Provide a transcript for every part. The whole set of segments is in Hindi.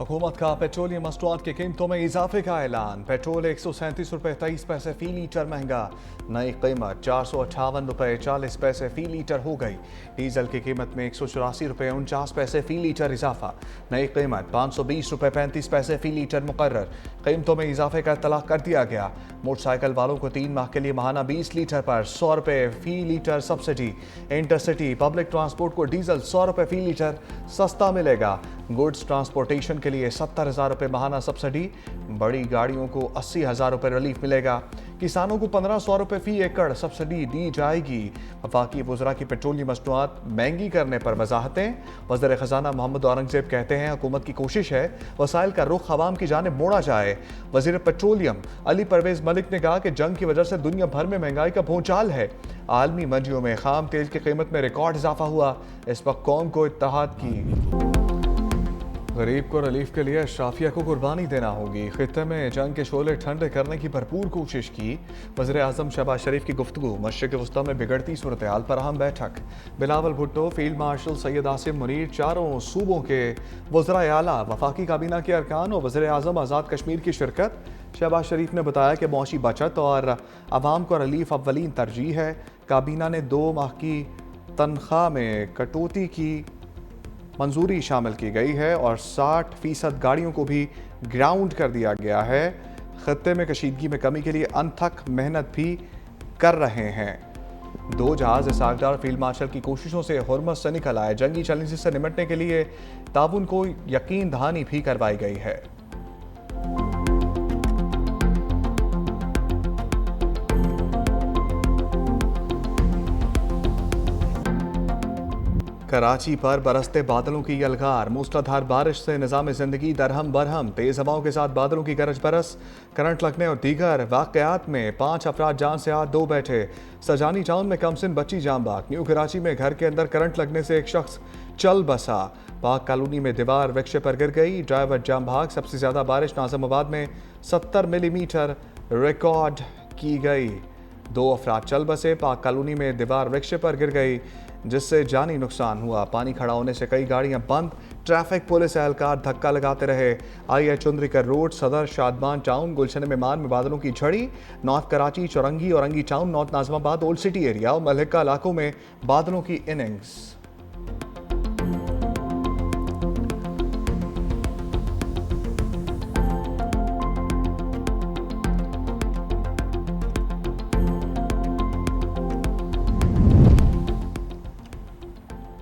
हुकूमत का पेट्रोलियम मसनूआत की कीमतों में इजाफे का ऐलान। पेट्रोल 137 रुपये 23 पैसे फी लीटर महंगा। नई कीमत 458 रुपये 40 पैसे फी लीटर हो गई। डीजल की कीमत में 184 रुपये 49 पैसे फी लीटर इजाफा। नई कीमत 520 रुपये 35 पैसे फी लीटर मुकर्रर। कीमतों में इजाफे का इतला कर दिया गया। मोटरसाइकिल वालों को 3 माह के लिए माहाना 20 लीटर पर 100 रुपये फी litre subsidy. Intercity public transport को डीजल 100 रुपये फी लीटर सस्ता मिलेगा। गुड्स ट्रांसपोर्टेशन के लिए 70,000 रुपये माहाना सब्सिडी। बड़ी गाड़ियों को 80,000 रुपये रिलीफ मिलेगा। किसानों को 1500 रुपये फी एकड़ सब्सिडी दी जाएगी। वफाकी वज़रा की पेट्रोलियम मसनूआत महंगी करने पर वजाहतें। वज़ीर ख़जाना मोहम्मद औरंगज़ेब कहते हैं हुकूमत की कोशिश है वसाइल का रुख अवाम की जानिब मोड़ा जाए। वज़ीर पेट्रोलियम अली परवेज़ मलिक ने कहा कि जंग की वजह से दुनिया भर में महंगाई का भूचाल है। आलमी मंडियों में खाम तेल की कीमत में रिकॉर्ड इजाफा हुआ। इस वक्त कौम को इत्तेहाद की गरीब को रिलीफ के लिए अशराफिया को कुर्बानी देना होगी। खित्ते में जंग के शोले ठंडे करने की भरपूर कोशिश की। वज़ीर आज़म शहबाज शरीफ की गुफ्तगू। मशरिक़ वस्ता में बिगड़ती सूरत हाल पर अहम बैठक। बिलावल भुट्टो, फील्ड मार्शल सैयद आसिम मुनीर, चारों सूबों के वज़राए आला, वफाकी काबीना के अरकान और वज़ीर आज़म आज़ाद कश्मीर की शिरकत। शहबाज शरीफ ने बताया कि मौशी बचत और आवाम को रिलीफ अव्वलीन तरजीह है। काबीना ने 2 माह की तनख्वाह में कटौती की मंजूरी शामिल की गई है और 60% गाड़ियों को भी ग्राउंड कर दिया गया है। खत्ते में कशीदगी में कमी के लिए अनथक मेहनत भी कर रहे हैं। 2 जहाज इसाकदार फील्ड मार्शल की कोशिशों से हुर्मस से निकल आए। जंगी चैलेंजेस से निपटने के लिए ताउन को यकीन दहानी भी करवाई गई है। कराची पर बरसते बादलों की यलगार। मूसलाधार बारिश से निज़ाम ज़िंदगी दरहम बरहम। तेज़ हवाओं के साथ बादलों की गरज बरस, करंट लगने और दीगर वाक़यात में 5 अफराद जान से हाथ 2 बैठे। सजानी टाउन में कमसिन बच्ची जाम बाग। न्यू कराची में घर के अंदर करंट लगने से एक शख्स चल बसा। पाक कॉलोनी में दीवार वृक्ष पर गिर गई, ड्राइवर जाम भाग। सबसे ज़्यादा बारिश नाज़िमाबाद में 70 मिलीमीटर रिकॉर्ड की गई। 2 अफराद चल बसे। पाक कॉलोनी में दीवार वृक्ष पर गिर गई जिससे जानी नुकसान हुआ। पानी खड़ा होने से कई गाड़ियां बंद। ट्रैफिक पुलिस एहलकार धक्का लगाते रहे। आई चुंदरीकर रोड, सदर, शादबान टाउन, गुलशन मेमान में बादलों की झड़ी। North Karachi, Chaurangi, Orangi town, north Nazimabad, old city area और मलिका इलाकों में बादलों की इनिंग्स।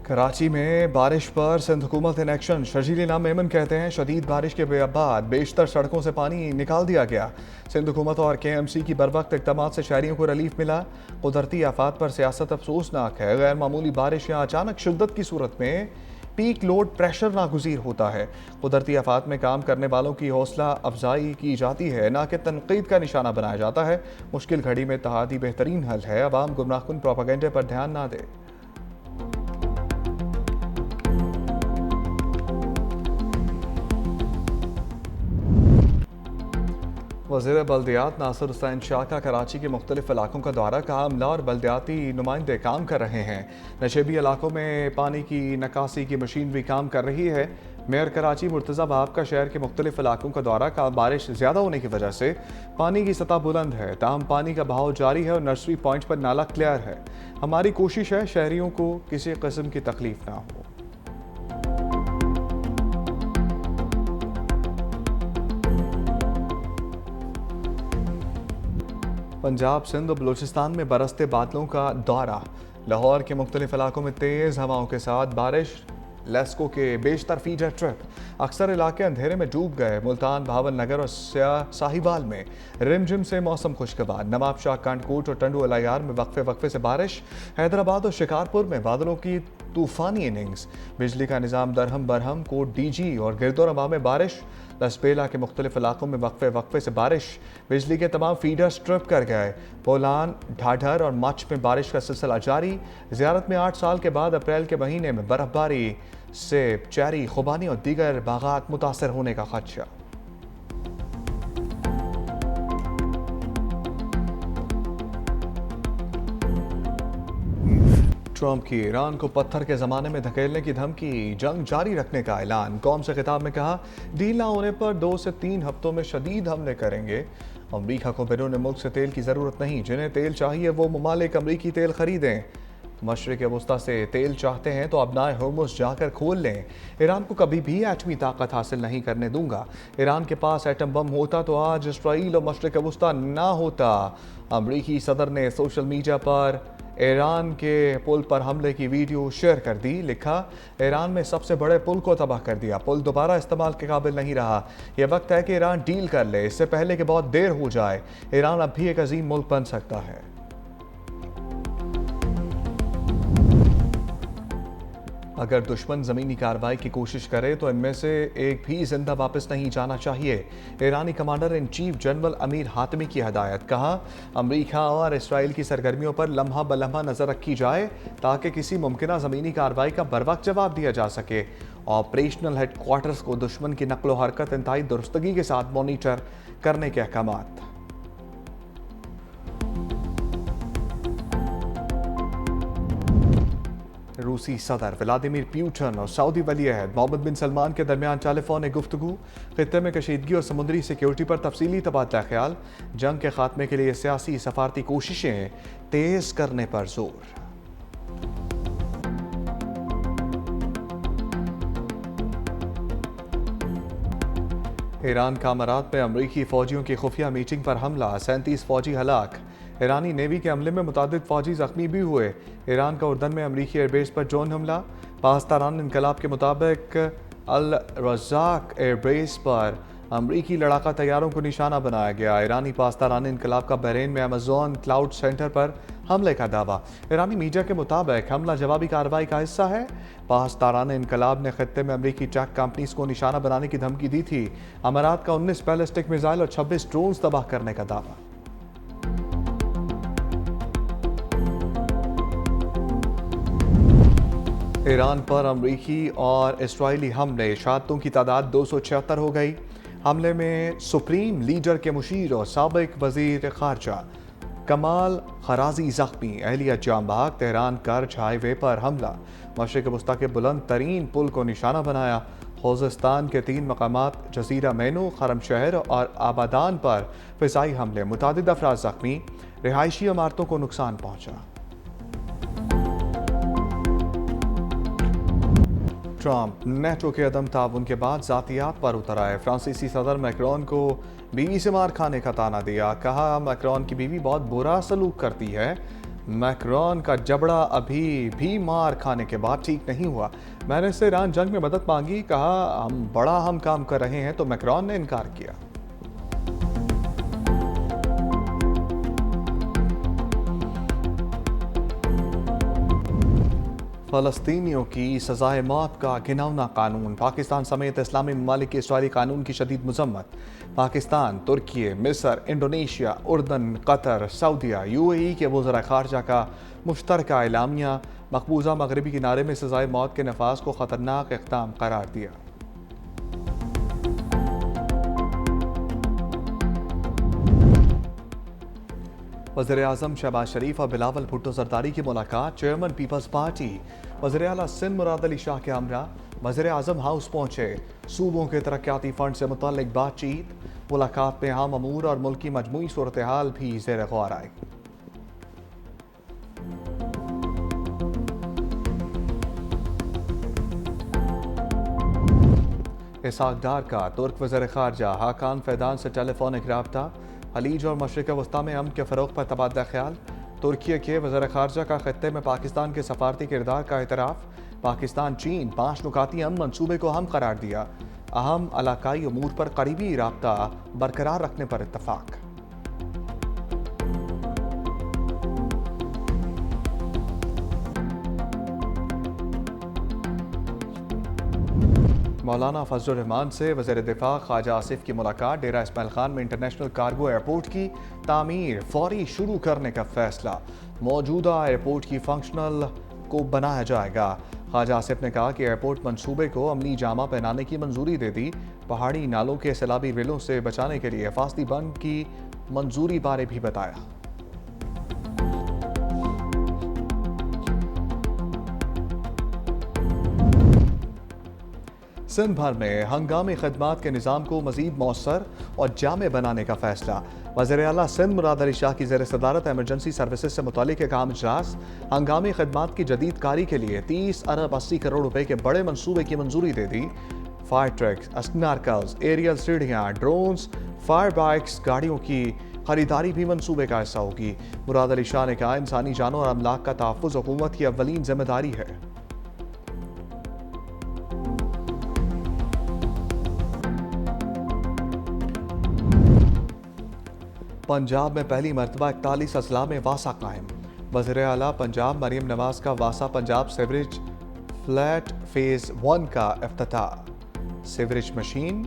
कराची में बारिश पर सिंध हुकूमत इन एक्शन। शर्जील नाम मेमन कहते हैं शदीद बारिश के बाद बेशतर सड़कों से पानी निकाल दिया गया। सिंध हुकूमत और KMC की बरवक्त इक़दामात से शहरियों को रिलीफ मिला। कुदरती आफात पर सियासत अफसोसनाक है। गैर मामूली बारिश या अचानक शिद्दत की सूरत में पीक लोड प्रेशर नागुज़ीर होता है। कुदरती आफात में काम करने वालों की हौसला अफजाई की जाती है, ना कि तनकीद का निशाना बनाया जाता है। मुश्किल घड़ी में इत्तेहादी बेहतरीन हल है। अवाम गुमराहकुन प्रोपेगेंडे पर ध्यान ना दे। वज़ीर बल्दियात नासिर हुसैन शाह का कराची के मुख्तलिफ इलाकों का दौरा। कहा अमला और बल्दियाती नुमाइंदे काम कर रहे हैं। नशेबी इलाकों में पानी की निकासी की मशीन भी काम कर रही है। मेयर कराची मुर्तज़ा वहाब का शहर के मुख्तलिफ इलाकों का दौरा। का बारिश ज़्यादा होने की वजह से पानी की सतह बुलंद है, ताहम पानी का बहाव जारी है और नर्सरी पॉइंट पर नाला क्लियर है। हमारी कोशिश है शहरियों को किसी किस्म की तकलीफ ना हो। पंजाब, सिंध और बलूचिस्तान में बरसते बादलों का दौरा। लाहौर के मुख्तलिफ इलाकों में तेज़ हवाओं के साथ बारिश। लेस्को के बेशतर फीडर ट्रिप। अक्सर इलाके अंधेरे में डूब गए। मुल्तान, भावन नगर और साहिवाल में रिमझिम से मौसम खुशगवार। नवाबशाह, कांडकोट और टंडू अलायार में वक्फे वक्फे से बारिश। हैदराबाद और शिकारपुर में बादलों की तूफानी इनिंग्स। बिजली का निज़ाम दरहम बरहम। कोट DG और गिरदोरमा में बारिश। लसबेला के मुख्तलिफ इलाकों में वक्फे वक्फे से बारिश। बिजली के तमाम फीडर्स ट्रिप कर गए। पोलान, ढाढर और मच में बारिश का सिलसिला जारी। ज़ियारत में 8 साल के बाद अप्रैल के महीने में बर्फबारी से चेरी, खुबानी और दीगर बागात मुतासर होने का खदशा। ट्रंप की ईरान को पत्थर के ज़माने में धकेलने की धमकी, जंग जारी रखने का ऐलान। कौम से खिताब में कहा, डील ना होने पर 2 से 3 हफ्तों में शदीद हमले करेंगे। अमरीका को बैरून मुल्क से तेल की ज़रूरत नहीं, जिन्हें तेल चाहिए वो ममालिक अमरीकी तेल खरीदें। मशरिक़ वस्ता से तेल चाहते हैं तो अपनाए हुर्मुज़ जाकर खोल लें। ईरान को कभी भी एटमी ताकत हासिल नहीं करने दूंगा। ईरान के पास एटम बम होता तो आज इसराइल और मशरिक़ वस्ता ना होता। अमरीकी सदर ने सोशल मीडिया पर ईरान के पुल पर हमले की वीडियो शेयर कर दी। लिखा, ईरान में सबसे बड़े पुल को तबाह कर दिया, पुल दोबारा इस्तेमाल के काबिल नहीं रहा। यह वक्त है कि ईरान डील कर ले, इससे पहले कि बहुत देर हो जाए। ईरान अब भी एक अजीम मुल्क बन सकता है। अगर दुश्मन ज़मीनी कार्रवाई की कोशिश करे तो इनमें से एक भी जिंदा वापस नहीं जाना चाहिए। ईरानी commander in chief general Amir Hatami की हदायत। कहा, अमेरिका और इसराइल की सरगर्मियों पर लम्हा बलम्हा नज़र रखी जाए ताकि किसी मुमकिन ज़मीनी कार्रवाई का बरवक्त जवाब दिया जा सके। ऑपरेशनल हेडक्वार्टर्स को दुश्मन की नकलो हरकत इंतहाई दुरुस्तगी के साथ मॉनिटर करने के अहकामात। रूसी सदर व्लादिमीर पुतिन और सऊदी वली अहद मोहम्मद बिन सलमान के दरमियान टेलीफोनिक गुफ्तगू। खित्ते में कशीदगी और समुद्री सिक्योरिटी पर तफसीली तबादला ख्याल। जंग के खात्मे के लिए सियासी सफारती कोशिशें तेज करने पर जोर। ईरान का अमारात में अमरीकी फौजियों की खुफिया मीटिंग पर हमला, 37 फौजी हलाक। ईरानी नेवी के हमले में मुतादिद फौजी जख्मी भी हुए। ईरान का उर्दन में अमरीकी एयरबेस पर ड्रोन हमला। पाकिस्तान इनकलाब के मुताबिक अल रज़ाक एयरबेस पर अमरीकी लड़ाका तैयारों को निशाना बनाया गया। ईरानी पाकिस्तान इनकलाब का बहरीन में अमेज़न क्लाउड सेंटर पर हमले का दावा। ईरानी मीडिया के मुताबिक हमला जवाबी कार्रवाई का हिस्सा है। पाकिस्तान इनकलाब ने खत्ते में अमरीकी टेक कंपनीज को निशाना बनाने की धमकी दी थी। अमारात का 19 बैलिस्टिक मिसाइल और 26 ड्रोन तबाह करने का दावा। ईरान पर अमरीकी और इसराइली हमले, शहादतों की तादाद 276 हो गई। हमले में सुप्रीम लीडर के मुशीर और साबिक वजीर खारजा कमाल खराजी जख्मी। अहलिया जाम बहक। तेहरान कर्ज हाईवे पर हमला, मशरिक़ वस्ता के बुलंद तरीन पुल को निशाना बनाया। खोजिस्तान के 3 मकामात जजीरा मैनो, खरम शहर और आबादान पर फ़िज़ाई हमले, मुतादिद अफराद जख्मी। रिहायशी इमारतों को नुकसान पहुँचा। ट्रंप नेटो के अदम ताउन के बाद ज़ातियात पर उतर आए। फ्रांसीसी सदर मैक्रोन को बीवी से मार खाने का ताना दिया। कहा, मैक्रोन की बीवी बहुत बुरा सलूक करती है। मैक्रोन का जबड़ा अभी भी मार खाने के बाद ठीक नहीं हुआ। मैंने इससे ईरान जंग में मदद मांगी। कहा, हम बड़ा हम काम कर रहे हैं, तो मैक्रोन ने इनकार किया। फ़लस्तीनियों की सज़ाए मौत का घिनौना कानून। पाकिस्तान समेत इस्लामी ममालिक के इसराइली कानून की शदीद मजम्मत। पाकिस्तान, तुर्की, मिस्र, इंडोनेशिया, उर्दन, कतर, सऊदीया, UAE के वज़रा ख़ारजा का मुश्तरका एलामिया। मकबूजा मगरबी किनारे में सज़ाए मौत के नफाज को ख़तरनाक इक़दाम करार दिया। वज़ीर-ए-आज़म शहबाज शरीफ और बिलावल भुट्टो ज़रदारी की मुलाकात। चेयरमैन पीपल्स पार्टी वज़ीर आला सिंध मुराद अली शाह के हमरा वज़ीर-ए-आज़म हाउस पहुँचे। सूबों के तरक्याती फ़ंड से मुताल्लिक बातचीत। मुलाकात में अहम अमूर और मुल्क की मजमूई सूरत हाल भी ज़ेर गौर आई। इसहाक डार का तुर्क वज़ीर ख़ारजा हाकान फैदान से टेलीफोनिक रब्ता। खलीज और मशरिक़ वस्ता में अमन के फ़रोग़ पर तबादला ख्याल। तुर्की के वज़ीर ख़ारजा का खत्ते में पाकिस्तान के सफारती किरदार का एतराफ़। पाकिस्तान चीन 5 नुकाती अमन मनसूबे को अहम करार दिया। अहम इलाकाई अमूर पर करीबी राब्ता बरकरार रखने पर इत्तफ़ाक़। मौलाना फजलुर रहमान से वज़ीर दिफा ख्वाजा आसिफ की मुलाकात। डेरा इस्माइल खान में इंटरनेशनल कार्गो एयरपोर्ट की तामीर फौरी शुरू करने का फैसला। मौजूदा एयरपोर्ट की फंक्शनल को बनाया जाएगा। ख्वाजा आसिफ ने कहा कि एयरपोर्ट मंसूबे को अमली जामा पहनाने की मंजूरी दे दी। पहाड़ी नालों के सैलाबी विलों से बचाने के लिए फासली बंद की मंजूरी बारे भी बताया। सिंध भर में हंगामी खदमात के निज़ाम को मज़ीद मौसर और जामे बनाने का फैसला। वज़ीर आला सिंध मुराद अली शाह की ज़ेर सदारत एमरजेंसी सर्विसेज से मुतालिक एक आम इजलास हंगामी खदमात की जदीद कारी के लिए 30 अरब 80 करोड़ रुपए के बड़े मनसूबे की मंजूरी दे दी। फायर ट्रक्स, स्नार्कल्स, एरियल सीढ़ियाँ, ड्रोन्स, फायर बाइक्स, गाड़ियों की खरीदारी भी मंसूबे का हिस्सा होगी। मुराद अली शाह ने कहा, इंसानी जानों और अमलाक का तहफ़्फ़ुज़ हुकूमत की अव्वलीन जिम्मेदारी है। पंजाब में पहली मरतबा 41 अजला में वासा कायम। वज़ीर आला पंजाब मरीम नवाज का वासा पंजाब सीवरेज फ्लैट फेज़ 1 का इफ्तिताह। सीवरेज मशीन,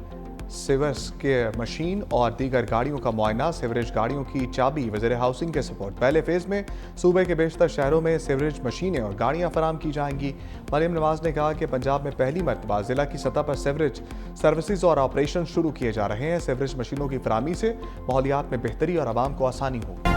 सीवर्स के मशीन और दीगर गाड़ियों का मुआयना, सीवरेज गाड़ियों की चाबी वज़ीर हाउसिंग के सपोर्ट। पहले फेज़ में सूबे के बेशतर शहरों में सीवरेज मशीनें और गाड़ियां फराम की जाएंगी। मरीम नवाज ने कहा कि पंजाब में पहली मरतबा जिला की सतह पर सीवरेज सर्विसेज और ऑपरेशन शुरू किए जा रहे हैं। सीवरेज मशीनों की फरामी से माहौलियात में बेहतरी और आवाम को आसानी होगी।